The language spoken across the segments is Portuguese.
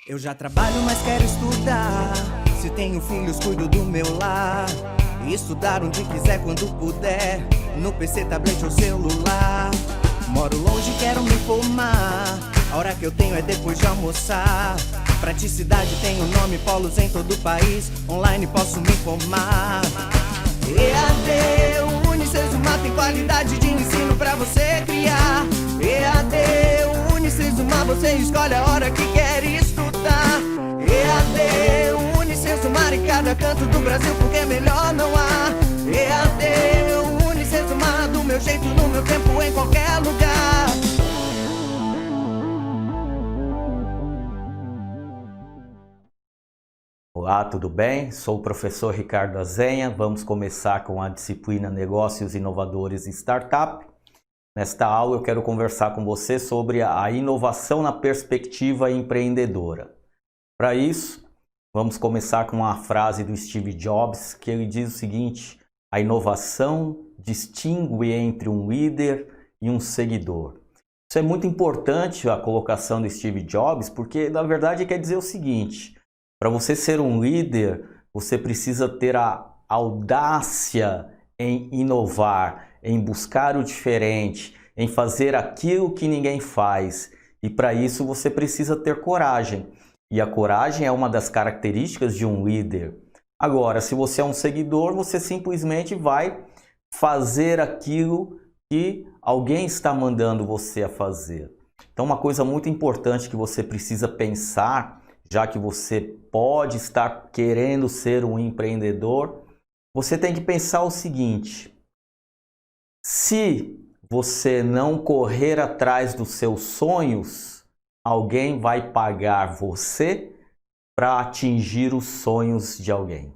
Eu já trabalho, mas quero estudar. Se tenho filhos, cuido do meu lar. E estudar onde quiser, quando puder, no PC, tablet ou celular. Moro longe, quero me formar. A hora que eu tenho é depois de almoçar. Praticidade tem o nome, polos em todo o país. Online posso me informar. EAD, o Unicesumar tem qualidade de ensino pra você criar. EAD, o Unicesumar, você escolhe a hora que quer estudar. EAD, o Unicesumar em cada canto do Brasil, porque melhor não há. EAD, o Unicesumar, do meu jeito, no meu tempo, em qualquer lugar. Olá, tudo bem? Sou o professor Ricardo Azenha. Vamos começar com a disciplina Negócios Inovadores e Startup. Nesta aula eu quero conversar com você sobre a inovação na perspectiva empreendedora. Para isso, vamos começar com uma frase do Steve Jobs, que ele diz o seguinte: a inovação distingue entre um líder e um seguidor. Isso é muito importante, a colocação do Steve Jobs, porque na verdade quer dizer o seguinte: para você ser um líder, você precisa ter a audácia em inovar, em buscar o diferente, em fazer aquilo que ninguém faz. E para isso você precisa ter coragem. E a coragem é uma das características de um líder. Agora, se você é um seguidor, você simplesmente vai fazer aquilo que alguém está mandando você a fazer. Então, uma coisa muito importante que você precisa pensar, já que você pode estar querendo ser um empreendedor, você tem que pensar o seguinte: se você não correr atrás dos seus sonhos, alguém vai pagar você para atingir os sonhos de alguém.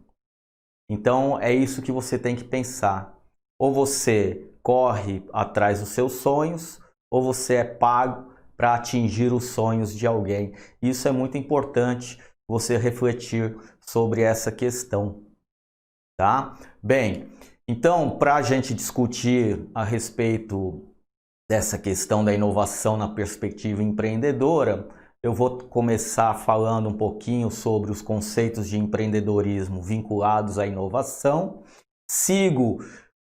Então é isso que você tem que pensar. Ou você corre atrás dos seus sonhos, ou você é pago para atingir os sonhos de alguém. Isso é muito importante você refletir sobre essa questão, tá? Bem, então, para a gente discutir a respeito dessa questão da inovação na perspectiva empreendedora, eu vou começar falando um pouquinho sobre os conceitos de empreendedorismo vinculados à inovação. Sigo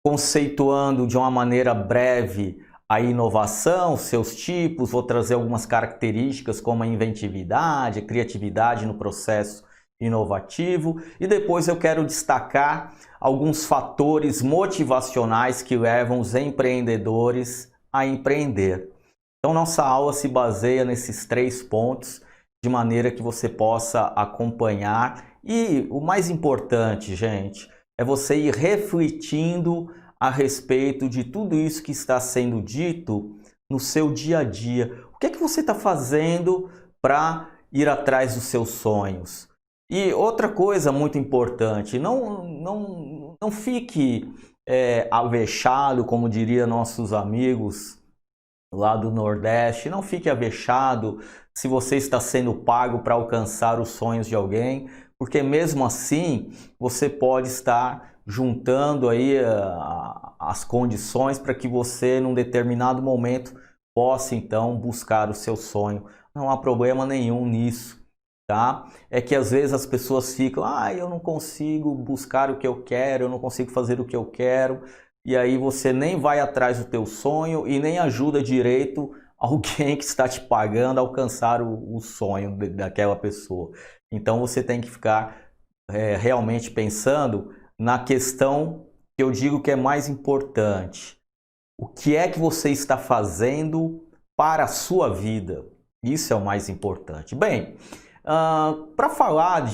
conceituando de uma maneira breve a inovação, seus tipos, vou trazer algumas características como a inventividade, a criatividade no processo inovativo, e depois eu quero destacar alguns fatores motivacionais que levam os empreendedores a empreender. Então nossa aula se baseia nesses 3 pontos, de maneira que você possa acompanhar. E o mais importante, gente, é você ir refletindo a respeito de tudo isso que está sendo dito no seu dia a dia. O que é que você está fazendo para ir atrás dos seus sonhos? E outra coisa muito importante, não fique avexado, como diria nossos amigos lá do Nordeste, não fique avexado se você está sendo pago para alcançar os sonhos de alguém, porque mesmo assim você pode estar juntando aí as condições para que você, num determinado momento, possa então buscar o seu sonho. Não há problema nenhum nisso, tá? É que às vezes as pessoas ficam: eu não consigo buscar o que eu quero, eu não consigo fazer o que eu quero, e aí você nem vai atrás do teu sonho e nem ajuda direito alguém que está te pagando a alcançar o sonho daquela pessoa. Então você tem que ficar realmente pensando na questão que eu digo que é mais importante. O que é que você está fazendo para a sua vida? Isso é o mais importante. Bem, para falar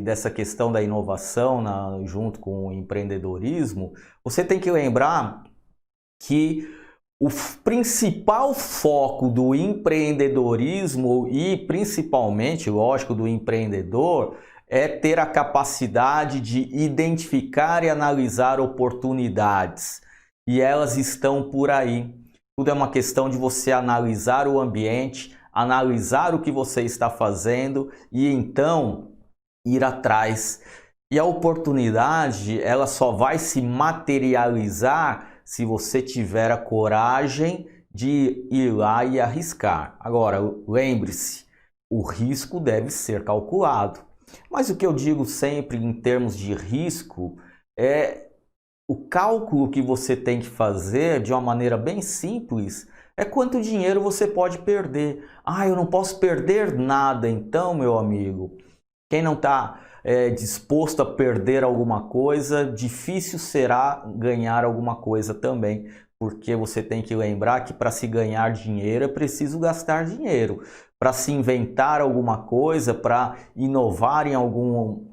dessa questão da inovação junto com o empreendedorismo, você tem que lembrar que o principal foco do empreendedorismo e principalmente, lógico, do empreendedor é ter a capacidade de identificar e analisar oportunidades. E elas estão por aí. Tudo é uma questão de você analisar o ambiente, analisar o que você está fazendo e então ir atrás. E a oportunidade, ela só vai se materializar se você tiver a coragem de ir lá e arriscar. Agora, lembre-se, o risco deve ser calculado. Mas o que eu digo sempre em termos de risco é o cálculo que você tem que fazer de uma maneira bem simples é quanto dinheiro você pode perder. Ah, eu não posso perder nada então, meu amigo. Quem não está disposto a perder alguma coisa, difícil será ganhar alguma coisa também. Porque você tem que lembrar que para se ganhar dinheiro é preciso gastar dinheiro. Para se inventar alguma coisa, para inovar em algum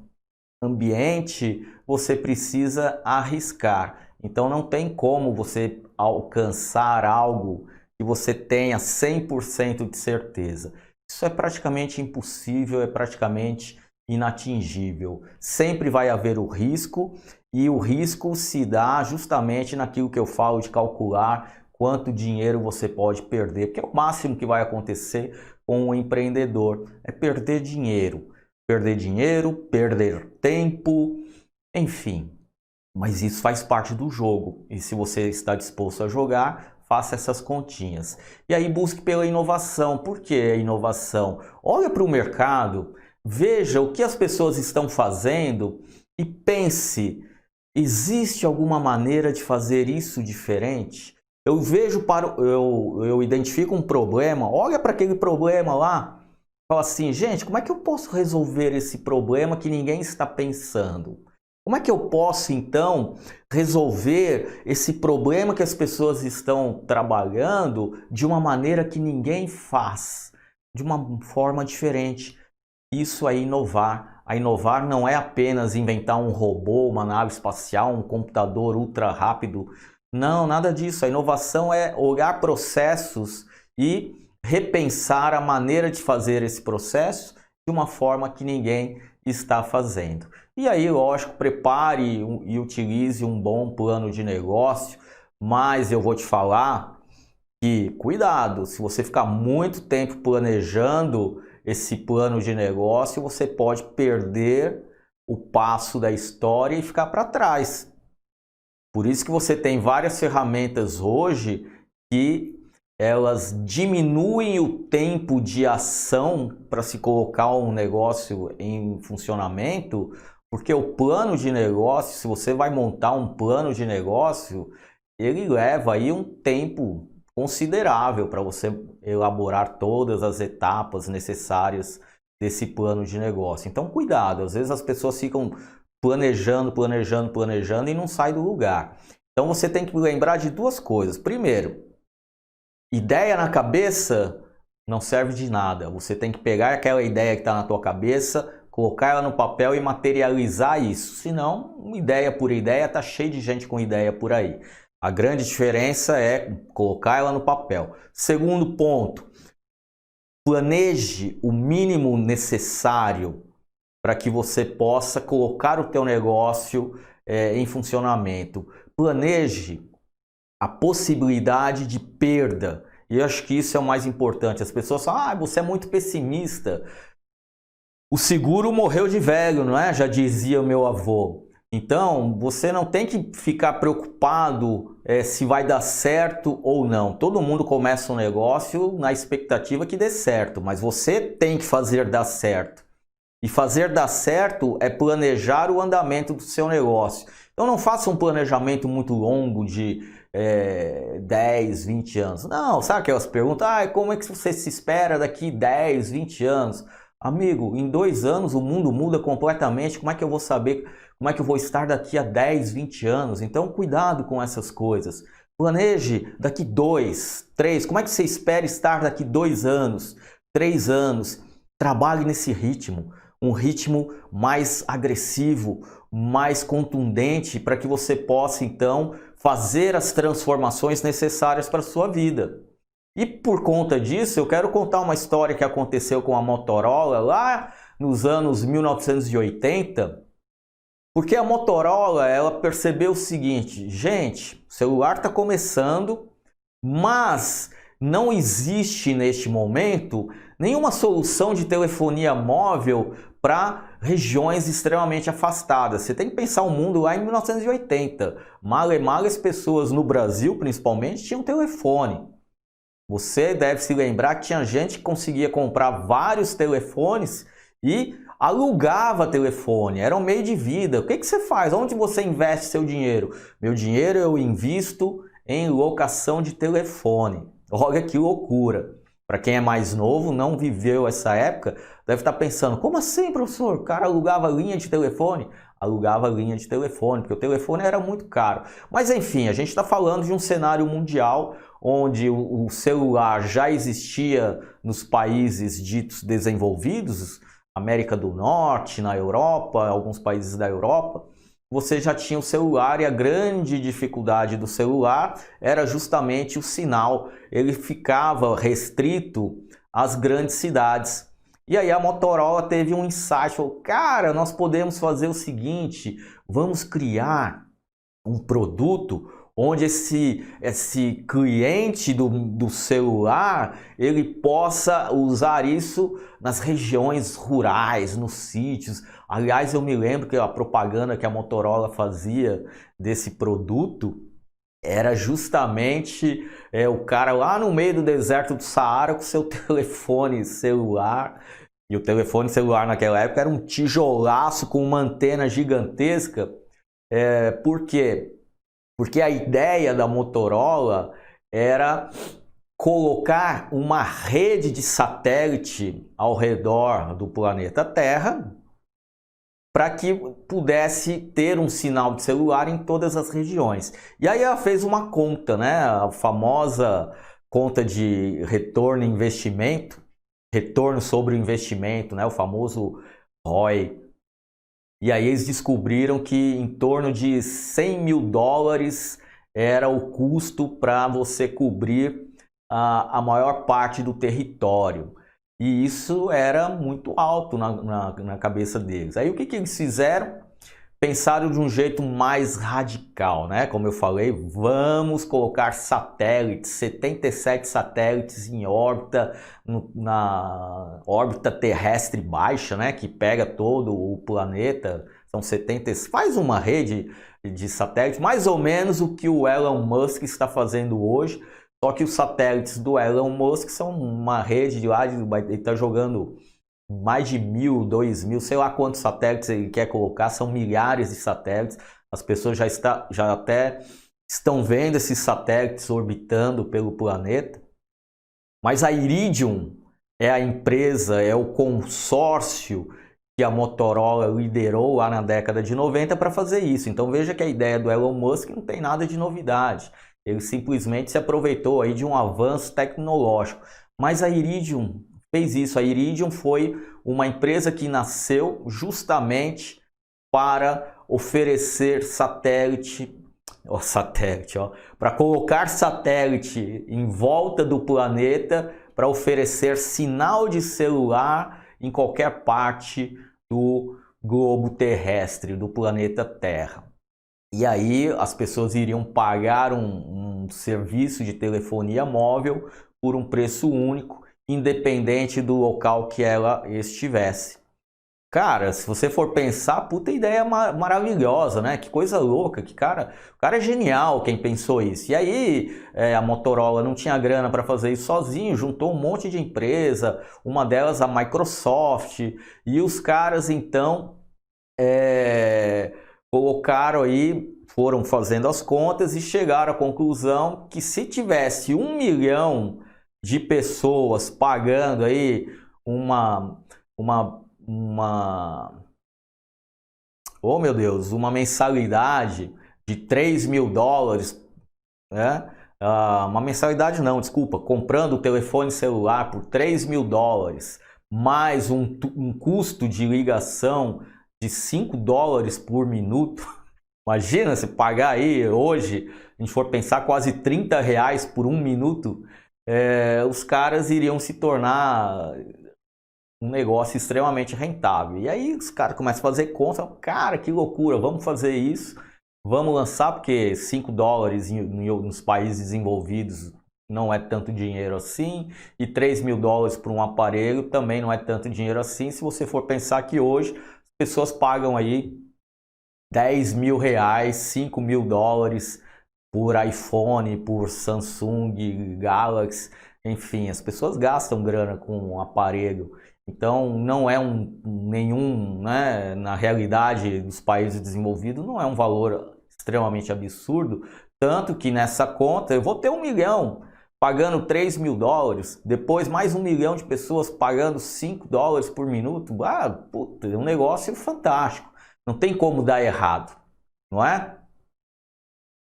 ambiente, você precisa arriscar. Então não tem como você alcançar algo que você tenha 100% de certeza. Isso é praticamente impossível, é praticamente inatingível. Sempre vai haver o risco e o risco se dá justamente naquilo que eu falo de calcular quanto dinheiro você pode perder, que é o máximo que vai acontecer com o empreendedor, é perder dinheiro. Perder dinheiro, perder tempo, enfim. Mas isso faz parte do jogo. E se você está disposto a jogar, faça essas continhas. E aí busque pela inovação. Por que a inovação? Olha para o mercado, veja o que as pessoas estão fazendo e pense, existe alguma maneira de fazer isso diferente? Eu identifico um problema, olha para aquele problema lá, fala assim, gente, como é que eu posso resolver esse problema que ninguém está pensando? Como é que eu posso, então, resolver esse problema que as pessoas estão trabalhando de uma maneira que ninguém faz, de uma forma diferente? Isso é inovar. A inovar não é apenas inventar um robô, uma nave espacial, um computador ultra rápido. Não, nada disso. A inovação é olhar processos e repensar a maneira de fazer esse processo de uma forma que ninguém está fazendo. E aí, lógico, prepare e utilize um bom plano de negócio, mas eu vou te falar que, cuidado, se você ficar muito tempo planejando esse plano de negócio, você pode perder o passo da história e ficar para trás. Por isso que você tem várias ferramentas hoje que elas diminuem o tempo de ação para se colocar um negócio em funcionamento, porque o plano de negócio, se você vai montar um plano de negócio, ele leva aí um tempo considerável para você elaborar todas as etapas necessárias desse plano de negócio. Então, cuidado, às vezes as pessoas ficam planejando e não sai do lugar. Então, você tem que lembrar de duas coisas. Primeiro, ideia na cabeça não serve de nada. Você tem que pegar aquela ideia que está na tua cabeça, colocar ela no papel e materializar isso. Senão, ideia por ideia, está cheio de gente com ideia por aí. A grande diferença é colocar ela no papel. Segundo ponto, planeje o mínimo necessário para que você possa colocar o teu negócio em funcionamento. Planeje a possibilidade de perda. E eu acho que isso é o mais importante. As pessoas falam, você é muito pessimista. O seguro morreu de velho, não é? Já dizia o meu avô. Então, você não tem que ficar preocupado se vai dar certo ou não. Todo mundo começa um negócio na expectativa que dê certo, mas você tem que fazer dar certo. E fazer dar certo é planejar o andamento do seu negócio. Então, não faça um planejamento muito longo de 10, 20 anos. Não, sabe aquelas perguntas? Como é que você se espera daqui 10, 20 anos? Amigo, em 2 anos o mundo muda completamente. Como é que eu vou saber como é que eu vou estar daqui a 10, 20 anos? Então, cuidado com essas coisas. Planeje daqui 2, 3. Como é que você espera estar daqui 2 anos, 3 anos? Trabalhe nesse ritmo. Um ritmo mais agressivo, mais contundente, para que você possa, então, fazer as transformações necessárias para a sua vida. E por conta disso, eu quero contar uma história que aconteceu com a Motorola lá nos anos 1980, porque a Motorola ela percebeu o seguinte, gente, o celular está começando, mas não existe neste momento nenhuma solução de telefonia móvel para regiões extremamente afastadas. Você tem que pensar o mundo lá em 1980. Mal e mal as pessoas no Brasil, principalmente, tinham telefone. Você deve se lembrar que tinha gente que conseguia comprar vários telefones e alugava telefone, era um meio de vida. O que você faz? Onde você investe seu dinheiro? Meu dinheiro eu invisto em locação de telefone. Olha que loucura. Para quem é mais novo, não viveu essa época, deve estar pensando, como assim, professor? O cara alugava linha de telefone? Alugava linha de telefone, porque o telefone era muito caro. Mas enfim, a gente está falando de um cenário mundial onde o celular já existia nos países ditos desenvolvidos, América do Norte, na Europa, alguns países da Europa. Você já tinha o celular e a grande dificuldade do celular era justamente o sinal. Ele ficava restrito às grandes cidades. E aí a Motorola teve um insight, falou, cara, nós podemos fazer o seguinte, vamos criar um produto onde esse cliente do celular, ele possa usar isso nas regiões rurais, nos sítios. Aliás, eu me lembro que a propaganda que a Motorola fazia desse produto era justamente o cara lá no meio do deserto do Saara com seu telefone celular. E o telefone celular naquela época era um tijolaço com uma antena gigantesca. Por quê? Porque a ideia da Motorola era colocar uma rede de satélite ao redor do planeta Terra para que pudesse ter um sinal de celular em todas as regiões. E aí ela fez uma conta, né? A famosa conta de retorno investimento, retorno sobre o investimento, né? O famoso ROI. E aí eles descobriram que em torno de 100 mil dólares era o custo para você cobrir a maior parte do território. E isso era muito alto na cabeça deles. Aí o que eles fizeram? Pensaram de um jeito mais radical, né? Como eu falei, vamos colocar satélites, 77 satélites em órbita, na órbita terrestre baixa, né? Que pega todo o planeta, são 70, faz uma rede de satélites, mais ou menos o que o Elon Musk está fazendo hoje, só que os satélites do Elon Musk são uma rede de lá, ele está jogando mais de 1.000, 2.000, sei lá quantos satélites ele quer colocar, são milhares de satélites. As pessoas já até estão vendo esses satélites orbitando pelo planeta. Mas a Iridium é a empresa, é o consórcio que a Motorola liderou lá na década de 90 para fazer isso. Então veja que a ideia do Elon Musk não tem nada de novidade. Ele simplesmente se aproveitou aí de um avanço tecnológico. Mas a Iridium fez isso. A Iridium foi uma empresa que nasceu justamente para oferecer para colocar satélite em volta do planeta para oferecer sinal de celular em qualquer parte do globo terrestre, do planeta Terra. E aí as pessoas iriam pagar um serviço de telefonia móvel por um preço único, independente do local que ela estivesse. Cara, se você for pensar, puta ideia maravilhosa, né? Que coisa louca, o cara é genial quem pensou isso. E aí a Motorola não tinha grana para fazer isso sozinho, juntou um monte de empresa, uma delas a Microsoft, e os caras então colocaram aí, foram fazendo as contas e chegaram à conclusão que se tivesse 1 milhão de pessoas pagando aí oh meu Deus, uma mensalidade de 3 mil dólares, né? Uma mensalidade não, desculpa, comprando o telefone celular por 3 mil dólares, mais um custo de ligação de 5 dólares por minuto. Imagina se pagar aí hoje, a gente for pensar quase 30 reais por 1 minuto, os caras iriam se tornar um negócio extremamente rentável. E aí os caras começam a fazer conta, cara, que loucura, vamos fazer isso, vamos lançar, porque 5 dólares nos países desenvolvidos não é tanto dinheiro assim, e 3 mil dólares por um aparelho também não é tanto dinheiro assim, se você for pensar que hoje as pessoas pagam aí 10 mil reais, 5 mil dólares por iPhone, por Samsung Galaxy. enfim, as pessoas gastam grana com um aparelho. Então não é nenhum, né, na realidade dos países desenvolvidos, não é um valor extremamente absurdo, tanto que nessa conta eu vou ter 1 milhão pagando 3 mil dólares, depois mais 1 milhão de pessoas pagando 5 dólares por minuto. Puta, é um negócio fantástico, não tem como dar errado, não é?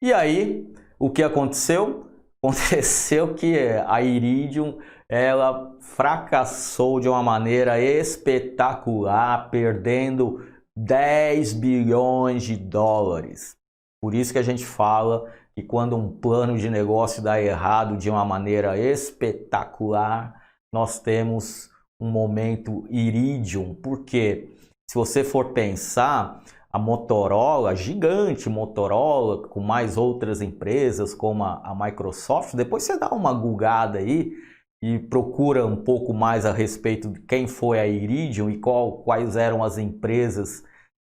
E aí, o que aconteceu? Aconteceu que a Iridium, ela fracassou de uma maneira espetacular, perdendo 10 bilhões de dólares. Por isso que a gente fala que quando um plano de negócio dá errado de uma maneira espetacular, nós temos um momento Iridium. Porque se você for pensar, a Motorola, gigante Motorola, com mais outras empresas como a Microsoft, depois você dá uma googada aí e procura um pouco mais a respeito de quem foi a Iridium e quais eram as empresas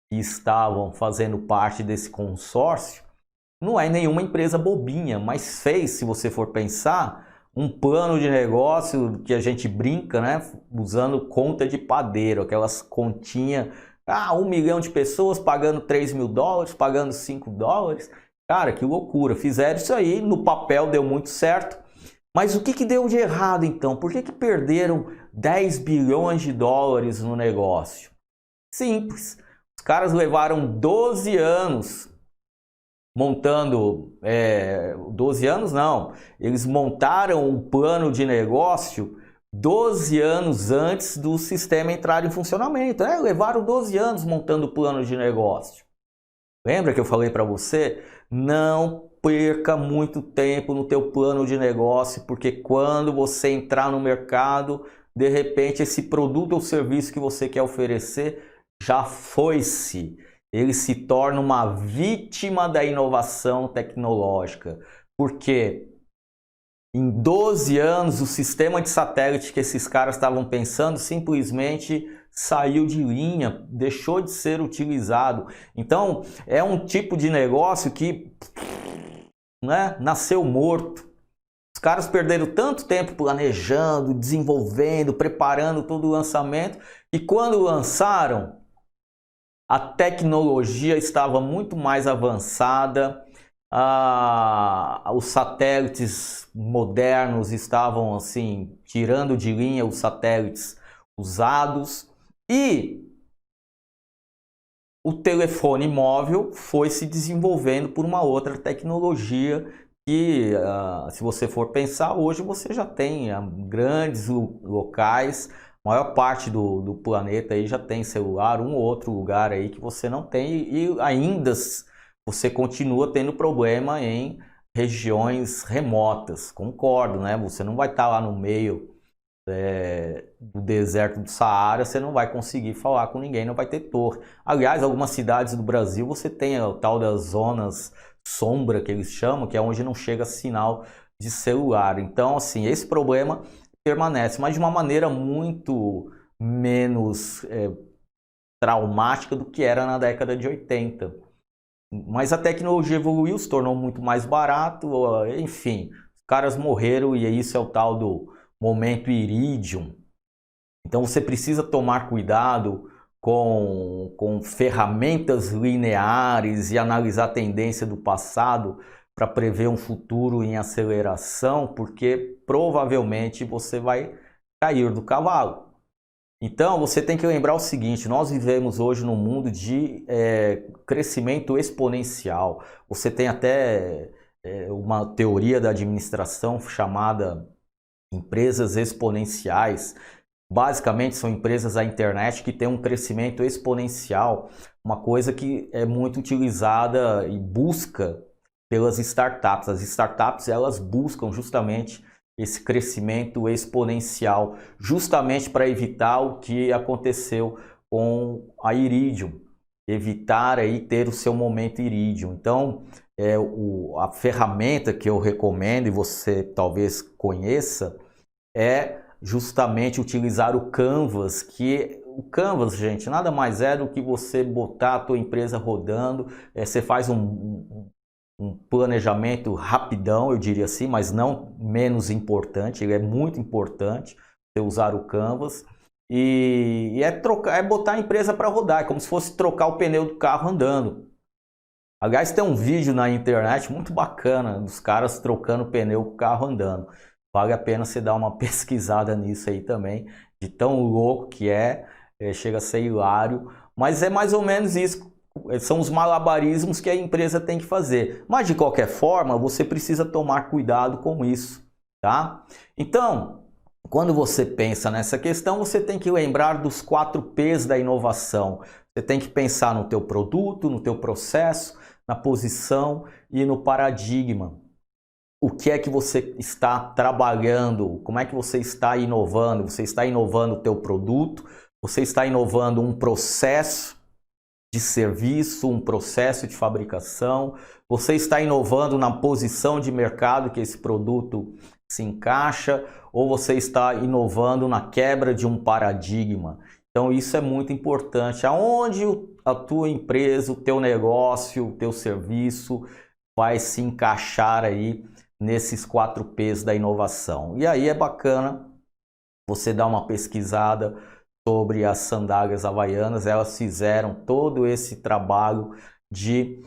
que estavam fazendo parte desse consórcio. Não é nenhuma empresa bobinha, mas fez, se você for pensar, um plano de negócio que a gente brinca, né, usando conta de padeiro, aquelas continhas. 1 milhão de pessoas pagando 3 mil dólares, pagando 5 dólares. Cara, que loucura. Fizeram isso aí, no papel deu muito certo. Mas o que deu de errado então? Por que perderam 10 bilhões de dólares no negócio? Simples. Os caras levaram 12 anos montando... 12 anos não. Eles montaram um plano de negócio 12 anos antes do sistema entrar em funcionamento. Levaram 12 anos montando o plano de negócio. Lembra que eu falei para você? Não perca muito tempo no teu plano de negócio, porque quando você entrar no mercado, de repente esse produto ou serviço que você quer oferecer já foi-se. Ele se torna uma vítima da inovação tecnológica. Porque em 12 anos, o sistema de satélite que esses caras estavam pensando simplesmente saiu de linha, deixou de ser utilizado. Então, é um tipo de negócio que, né, nasceu morto. Os caras perderam tanto tempo planejando, desenvolvendo, preparando todo o lançamento, e quando lançaram, a tecnologia estava muito mais avançada. Os satélites modernos estavam assim tirando de linha os satélites usados e o telefone móvel foi se desenvolvendo por uma outra tecnologia que, se você for pensar, hoje você já tem grandes locais, a maior parte do planeta aí já tem celular, um ou outro lugar aí que você não tem e ainda você continua tendo problema em regiões remotas, concordo, né? Você não vai estar lá no meio do deserto do Saara, você não vai conseguir falar com ninguém, não vai ter torre. Aliás, algumas cidades do Brasil você tem o tal das zonas sombra, que eles chamam, que é onde não chega sinal de celular. Então, assim, esse problema permanece, mas de uma maneira muito menos traumática do que era na década de 80. Mas a tecnologia evoluiu, se tornou muito mais barato, enfim, os caras morreram e isso é o tal do momento Iridium. Então você precisa tomar cuidado com ferramentas lineares e analisar a tendência do passado para prever um futuro em aceleração, porque provavelmente você vai cair do cavalo. Então, você tem que lembrar o seguinte, nós vivemos hoje num mundo de crescimento exponencial. Você tem até uma teoria da administração chamada empresas exponenciais. Basicamente, são empresas da internet que têm um crescimento exponencial, uma coisa que é muito utilizada e busca pelas startups. As startups, elas buscam justamente esse crescimento exponencial, justamente para evitar o que aconteceu com a Iridium, evitar aí ter o seu momento Iridium. Então, a ferramenta que eu recomendo e você talvez conheça é justamente utilizar o Canvas, que o Canvas, gente, nada mais é do que você botar a tua empresa rodando, você faz um planejamento rapidão, eu diria assim, mas não menos importante, ele é muito importante você usar o Canvas. E é botar a empresa para rodar, é como se fosse trocar o pneu do carro andando. Aliás, tem um vídeo na internet muito bacana dos caras trocando o pneu com o carro andando. Vale a pena você dar uma pesquisada nisso aí também, de tão louco que chega a ser hilário, mas é mais ou menos isso. São os malabarismos que a empresa tem que fazer. Mas de qualquer forma, você precisa tomar cuidado com isso, tá? Então, quando você pensa nessa questão, você tem que lembrar dos 4 P's da inovação. Você tem que pensar no teu produto, no teu processo, na posição e no paradigma. O que é que você está trabalhando? Como é que você está inovando? Você está inovando o teu produto? Você está inovando um processo de serviço, um processo de fabricação? Você está inovando na posição de mercado que esse produto se encaixa? Ou você está inovando na quebra de um paradigma? Então isso é muito importante. Aonde a tua empresa, o teu negócio, o teu serviço vai se encaixar aí nesses 4 P's da inovação. E aí é bacana você dar uma pesquisada sobre as sandálias havaianas. Elas fizeram todo esse trabalho de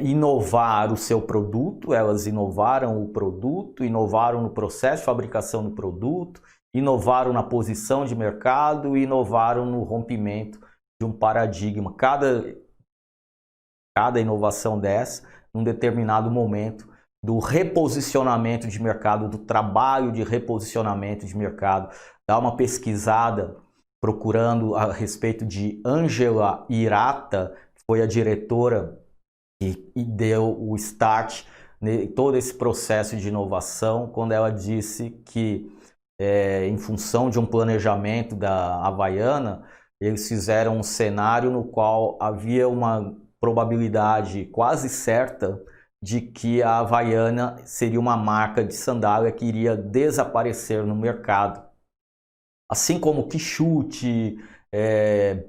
inovar o seu produto. Elas inovaram o produto, inovaram no processo de fabricação do produto, inovaram na posição de mercado e inovaram no rompimento de um paradigma. Cada inovação dessa, num determinado momento do reposicionamento de mercado, do trabalho de reposicionamento de mercado. Dá uma pesquisada procurando a respeito de Angela Hirata, que foi a diretora e deu o start em todo esse processo de inovação, quando ela disse que em função de um planejamento da Havaiana, eles fizeram um cenário no qual havia uma probabilidade quase certa de que a Havaiana seria uma marca de sandália que iria desaparecer no mercado. Assim como Quixote,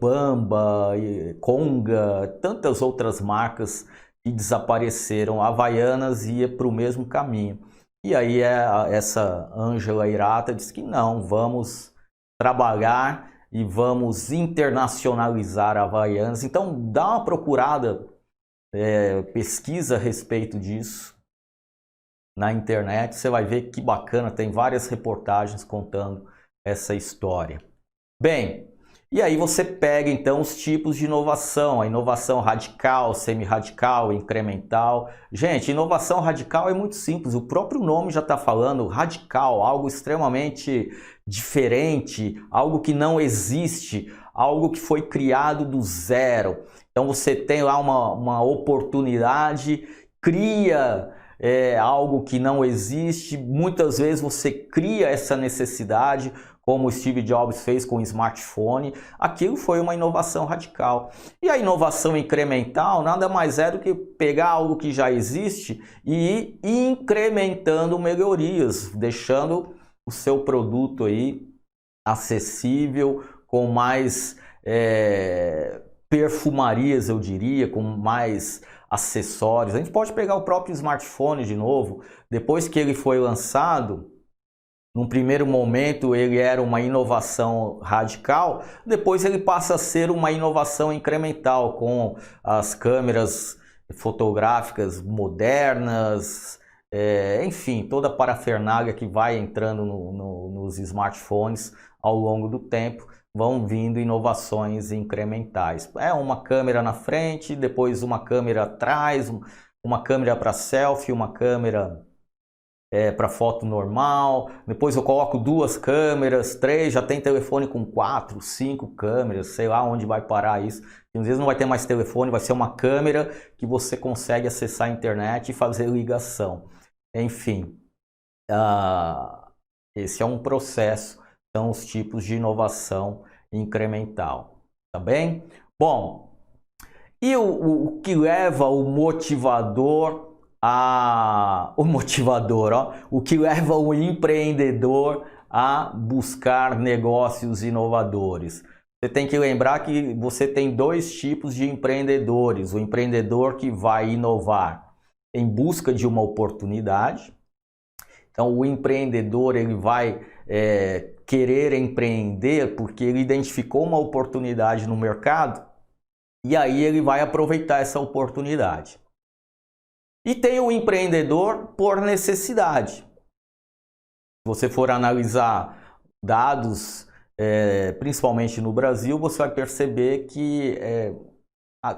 Bamba, Conga, tantas outras marcas que desapareceram, a Havaianas ia para o mesmo caminho. E aí essa Angela Hirata disse que não, vamos trabalhar e vamos internacionalizar a Havaianas. Então dá uma procurada, pesquisa a respeito disso na internet, você vai ver que bacana, tem várias reportagens contando essa história. Bem, e aí você pega então os tipos de inovação, a inovação radical, semi-radical, incremental. Gente, inovação radical é muito simples, o próprio nome já está falando, radical, algo extremamente diferente, algo que não existe, algo que foi criado do zero. Então você tem lá uma oportunidade, cria algo que não existe, muitas vezes você cria essa necessidade, como o Steve Jobs fez com o smartphone. Aquilo foi uma inovação radical. E a inovação incremental nada mais é do que pegar algo que já existe e ir incrementando melhorias, deixando o seu produto aí acessível, com mais perfumarias, eu diria, com mais acessórios. A gente pode pegar o próprio smartphone de novo. Depois que ele foi lançado, num primeiro momento ele era uma inovação radical, depois ele passa a ser uma inovação incremental, com as câmeras fotográficas modernas, enfim, toda a parafernália que vai entrando nos smartphones ao longo do tempo, vão vindo inovações incrementais. Uma câmera na frente, depois uma câmera atrás, uma câmera para selfie, uma câmera para foto normal, depois eu coloco 2 câmeras, 3, já tem telefone com 4, 5 câmeras, sei lá onde vai parar isso. Às vezes não vai ter mais telefone, vai ser uma câmera que você consegue acessar a internet e fazer ligação. Enfim, esse é um processo, são os tipos de inovação incremental, tá bem? Bom, e o que leva o motivador o que leva o empreendedor a buscar negócios inovadores? Você tem que lembrar que você tem 2 tipos de empreendedores. O empreendedor que vai inovar em busca de uma oportunidade. Então o empreendedor ele vai querer empreender porque ele identificou uma oportunidade no mercado e aí ele vai aproveitar essa oportunidade. E tem o empreendedor por necessidade. Se você for analisar dados, principalmente no Brasil, você vai perceber que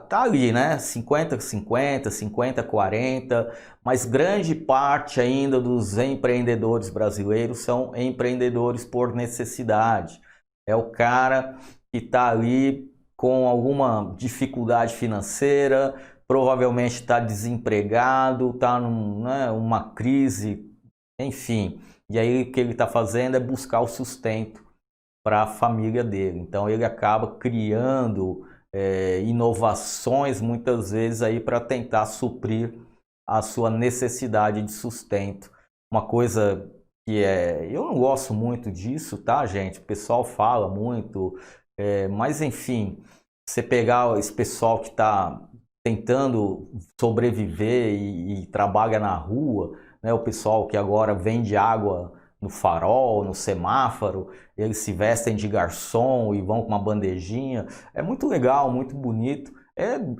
tá ali, né? 50-50, 50-40, mas grande parte ainda dos empreendedores brasileiros são empreendedores por necessidade. É o cara que está ali com alguma dificuldade financeira, provavelmente está desempregado, está numa crise, enfim. E aí o que ele está fazendo é buscar o sustento para a família dele. Então ele acaba criando inovações muitas vezes aí para tentar suprir a sua necessidade de sustento. Uma coisa que eu não gosto muito disso, tá, gente? O pessoal fala muito, mas enfim, você pegar esse pessoal que está tentando sobreviver e trabalha na rua, né? O pessoal que agora vende água no farol, no semáforo, eles se vestem de garçom e vão com uma bandejinha. É muito legal, muito bonito.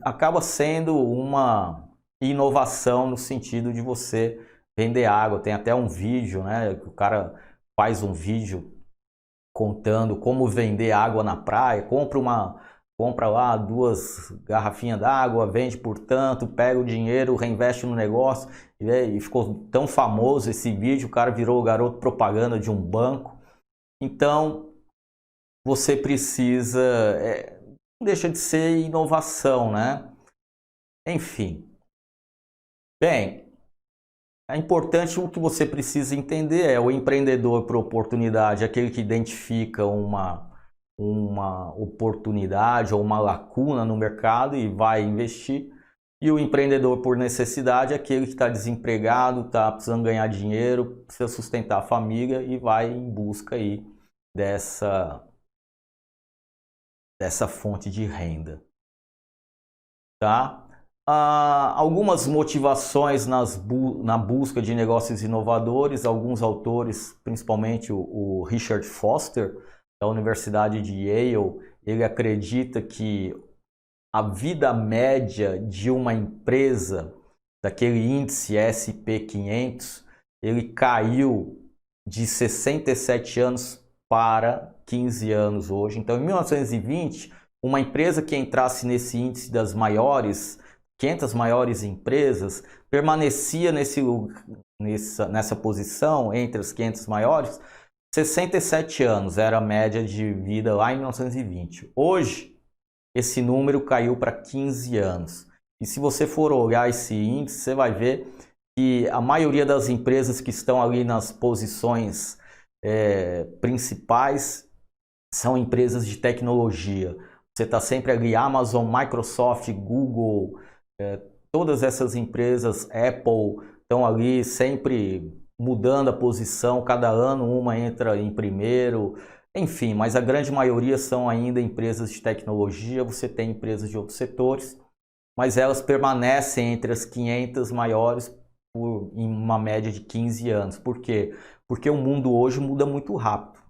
Acaba sendo uma inovação no sentido de você vender água. Tem até um vídeo, né? O cara faz um vídeo contando como vender água na praia. Compra lá 2 garrafinhas d'água, vende por tanto, pega o dinheiro, reinveste no negócio. E ficou tão famoso esse vídeo, o cara virou o garoto propaganda de um banco. Então, você precisa... não deixa de ser inovação, né? Enfim. Bem, é importante, o que você precisa entender é o empreendedor por oportunidade, aquele que identifica uma oportunidade ou uma lacuna no mercado e vai investir. E o empreendedor por necessidade é aquele que está desempregado, está precisando ganhar dinheiro, precisa sustentar a família e vai em busca aí dessa fonte de renda. Tá? Algumas motivações na busca de negócios inovadores, alguns autores, principalmente o Richard Foster, da Universidade de Yale, ele acredita que a vida média de uma empresa, daquele índice SP500, ele caiu de 67 anos para 15 anos hoje. Então, em 1920, uma empresa que entrasse nesse índice das 500 maiores empresas, permanecia nessa posição, entre as 500 maiores, 67 anos era a média de vida lá em 1920. Hoje, esse número caiu para 15 anos. E se você for olhar esse índice, você vai ver que a maioria das empresas que estão ali nas posições principais são empresas de tecnologia. Você está sempre ali, Amazon, Microsoft, Google, todas essas empresas, Apple, estão ali sempre mudando a posição, cada ano uma entra em primeiro, enfim, mas a grande maioria são ainda empresas de tecnologia. Você tem empresas de outros setores, mas elas permanecem entre as 500 maiores em uma média de 15 anos. Por quê? Porque o mundo hoje muda muito rápido.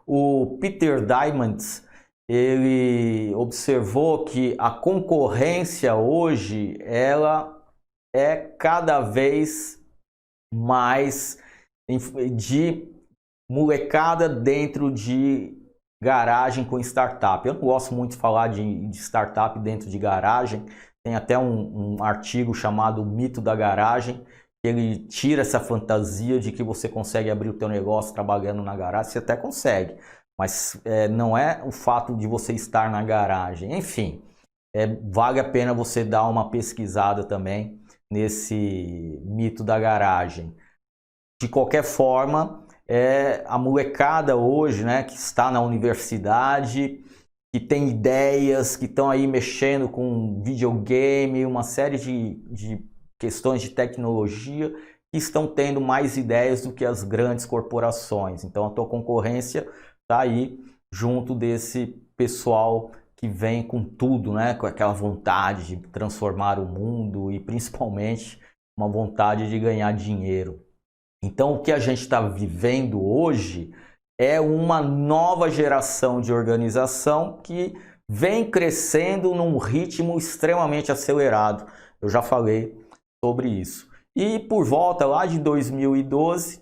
O Peter Diamandis, ele observou que a concorrência hoje, ela é cada vez mais de molecada dentro de garagem com startup. Eu não gosto muito de falar de startup dentro de garagem. Tem até um artigo chamado Mito da Garagem, que ele tira essa fantasia de que você consegue abrir o teu negócio trabalhando na garagem. Você até consegue, mas não é o fato de você estar na garagem. Enfim, vale a pena você dar uma pesquisada também nesse mito da garagem. De qualquer forma, a molecada hoje, né, que está na universidade, que tem ideias, que estão aí mexendo com videogame, uma série de questões de tecnologia, que estão tendo mais ideias do que as grandes corporações. Então a tua concorrência está aí junto desse pessoal que vem com tudo, né, com aquela vontade de transformar o mundo e principalmente uma vontade de ganhar dinheiro. Então, o que a gente está vivendo hoje é uma nova geração de organização que vem crescendo num ritmo extremamente acelerado. Eu já falei sobre isso. E por volta lá de 2012,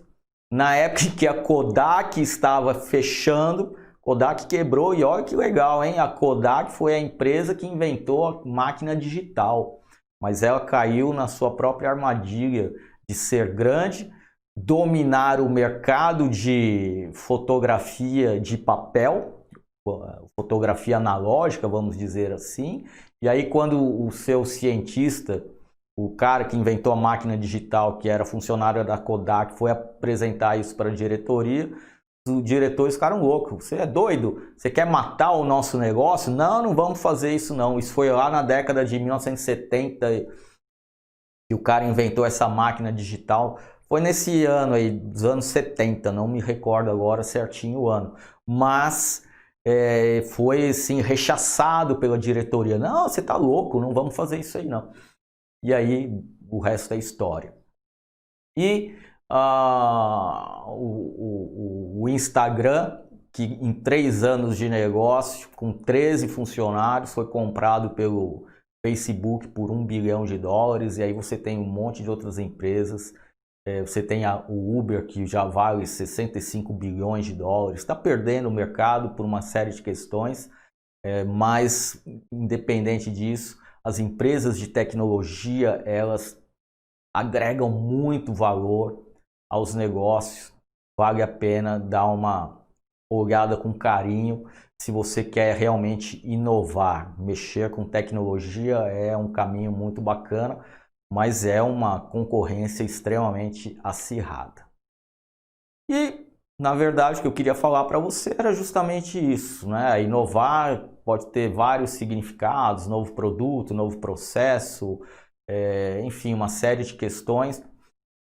na época em que a Kodak estava fechando, Kodak quebrou e olha que legal, hein? A Kodak foi a empresa que inventou a máquina digital, mas ela caiu na sua própria armadilha de ser grande, dominar o mercado de fotografia de papel, fotografia analógica, vamos dizer assim. E aí quando o seu cientista, o cara que inventou a máquina digital, que era funcionário da Kodak, foi apresentar isso para a diretoria, os diretores ficaram loucos. Você é doido? Você quer matar o nosso negócio? Não, não vamos fazer isso não. Isso foi lá na década de 1970 que o cara inventou essa máquina digital. Foi nesse ano aí, dos anos 70, não me recordo agora certinho o ano. Mas foi assim, rechaçado pela diretoria. Não, você tá louco, não vamos fazer isso aí não. E aí o resto é história. E o Instagram, que em 3 anos de negócio, com 13 funcionários, foi comprado pelo Facebook por $1 bilhão. E aí você tem um monte de outras empresas. Você tem o Uber, que já vale $65 bilhões. Está perdendo o mercado por uma série de questões, mas independente disso, as empresas de tecnologia, elas agregam muito valor aos negócios. Vale a pena dar uma olhada com carinho se você quer realmente inovar. Mexer com tecnologia é um caminho muito bacana, mas é uma concorrência extremamente acirrada. E, na verdade, o que eu queria falar para você era justamente isso, né? Inovar pode ter vários significados, novo produto, novo processo, enfim, uma série de questões.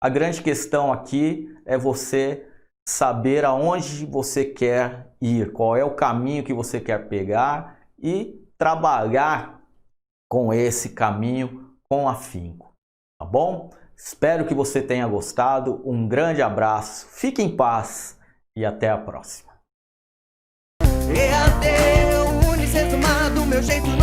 A grande questão aqui é você saber aonde você quer ir, qual é o caminho que você quer pegar e trabalhar com esse caminho com afinco, tá bom? Espero que você tenha gostado, um grande abraço, fique em paz e até a próxima. EAD, o Unicesumar do meu jeito